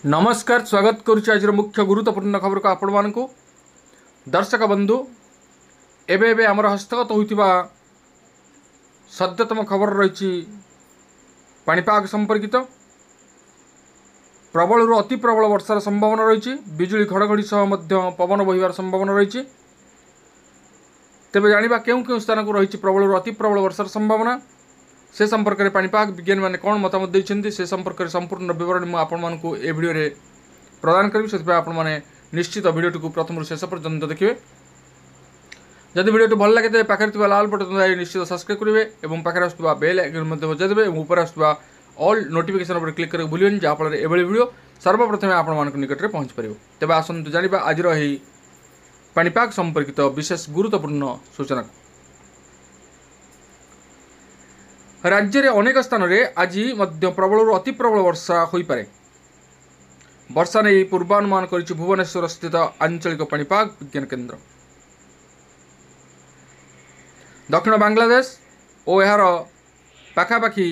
नमस्कार स्वागत करुच्ची आज मुख्य गुरुत्वपूर्ण खबर को आपण मानक दर्शक बंधु एबे आमर हस्तगत होइतिबा सद्यतम खबर रही पाणीपाग संपर्कित प्रबल रु अति प्रबल वर्षार संभावना रही बिजुली घड़घड़ी सह मध्य पवन बहिबार संभावना रही। तेबे जानिबा केउ केउ स्थान को रही प्रबल रु अति प्रबल वर्षार संभावना से संपर्क में पाणीपाग विज्ञानी मैंने कौन मतामत देते से संपर्क में संपूर्ण विवरण मुझे आपको ए भिडियो प्रदान करी से आपने निश्चित भिडियो को प्रथम शेष पर्यंत देखिए। जदि भिडियो भल लगे तो पाखे लाल बटन दबाई निश्चित सब्सक्राइब करेंगे और पाखे आसुवा बेल आइकन बजाइदेवे और ऊपर आसुवा ऑल नोटिफिकेशन पर क्लिक करके भूलें जहाँफल एभली भिडियो सर्वप्रथम आपण निकट में पहुँच पार। तेज आसतु जाना आज पाणीपाग संपर्कित विशेष गुरुत्वपूर्ण सूचना। राज्य में अनेक स्थान में आज प्रबल अति प्रबल वर्षा हो पारे। वर्षा नहीं पूर्वानुमान कर भुवनेश्वर स्थित आंचलिक पाणीपाग विज्ञान केन्द्र। दक्षिण बांग्लादेश और यार पाखापाखि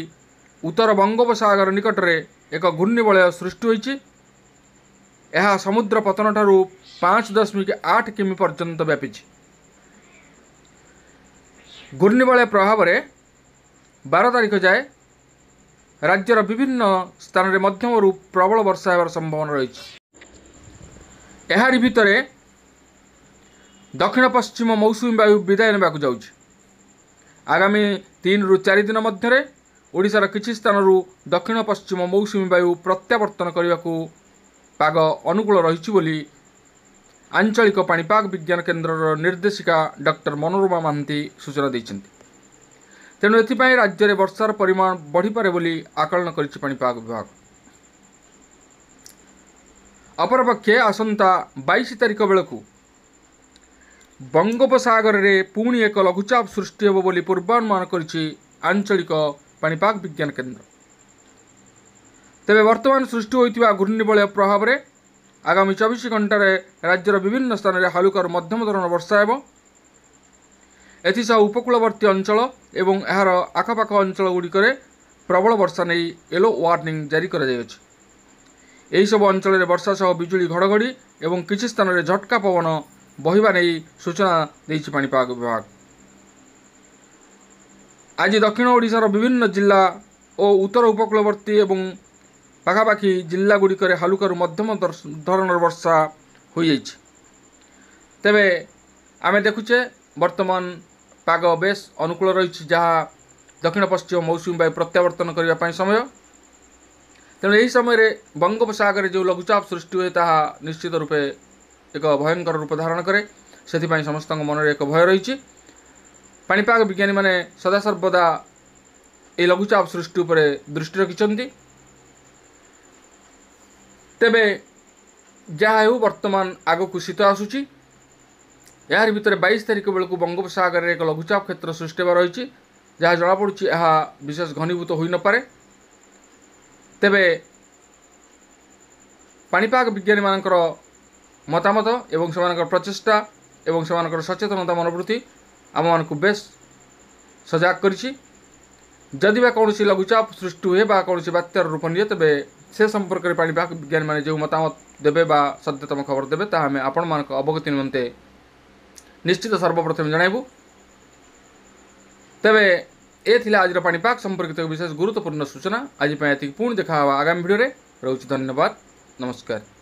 उत्तर बंगोपसागर निकट में एक घूर्णिवलय सृष्टि होइछि। यह समुद्र पतन ठारू 5.8 किमी पर्यंत व्यापी। घूर्णिवलय प्रभाव में 12 तारीख जाए राज्यर विभिन्न स्थान में मध्यम रु प्रबल वर्षा होवार संभावना रही। यार भितर दक्षिण पश्चिम मौसुमी वायु विदाय नेबाकु जाउछि। आगामी 3 रु 4 दिन मध्य ओडिशार किछि स्थान रु दक्षिण पश्चिम मौसुमी वायु प्रत्यावर्तन करने पाग अनुकूल रही बोली आंचलिक पाणीपाग विज्ञान केन्द्र निर्देशिका डॉक्टर मनोरमा महांती सूचना दैछन्ति। तेणु एथिपाई राज्य में वर्षार परिमाण बढ़ी पारे बोली आकलन करिछि पाणीपाग विभाग। अपरपक्षे आसंता 22 तारीख बेलू बंगोपसागर रे पुणी एक लघुचाप सृष्टि हेबो बोली पूर्वानुमान करिछि आंचलिक पाणीपाग विज्ञान केन्द्र। तेबे वर्तमान सृष्टि होइतिबा घूर्णिवलय प्रभाव में आगामी 24 घंटा राज्यर विभिन्न स्थान में हालुकार मध्यम धरण वर्षा हेबो। एथिसह उपकूलवर्ती अंचल एवं यार आखपाख अंचल गुड़िक प्रबल वर्षा नहीं येलो वार्निंग जारी कर सब अंचल वर्षा सह बिजुली घड़घड़ी एवं किछि स्थान में झटका पवन बहिबा नहीं सूचना देइछि पाणीपाग विभाग। आज दक्षिण ओडिशार विभिन्न जिला और उत्तर उपकूलवर्ती एवं पाखापाखि जिला गुड़िक हालुकार मध्यम धरण वर्षा हो जाइछि। तेबे आमे देखुचे वर्तमान पाग बेस अनुकूल रही जहाँ दक्षिण पश्चिम मौसुमी वायु प्रत्यावर्तन करने समय। तेणु यही समय बंगोपसागर जो लघुचाप सृष्टि हुए ताहा निश्चित रूपे एक भयंकर रूप धारण करे से समस्त मन में एक भय रही। पाणीपाग विज्ञानी माने सदासर्वदा ये लघुचाप सृष्टि उपर दृष्टि रखिछन्ति। तेबे जहाँ हो वर्तमान आगकू शीत आसुची। यार भितर 22 तारीख बेलू बंगोपसागर एक लघुचाप क्षेत्र सृष्टि रही जहाँ जमापड़ी यह विशेष घनीभूत हो न पारे। तेबे पाणीपाग विज्ञानी मानकर मतामत एवं से प्रचेष्टा एवं से सचेतनता मनोवृत्ति आम मानक बेस सजग करिछि। जदि बा कौन लघुचाप सृष्टि हुए बा कौन बात्यार रूप निए तेबे से संपर्क में पाणीपाग विज्ञानी माने जो मतामत देबे बा सद्यतम खबर देबे ताहा आमे आपण मानक अवगति निमंते निश्चित सर्वप्रथम जणाइबु। तेबे ए थिला आज पाणीपाग संपर्कित विशेष गुरुत्वपूर्ण सूचना। आज पुणी देखा आगामी भिडियो रे। रोच धन्यवाद। नमस्कार।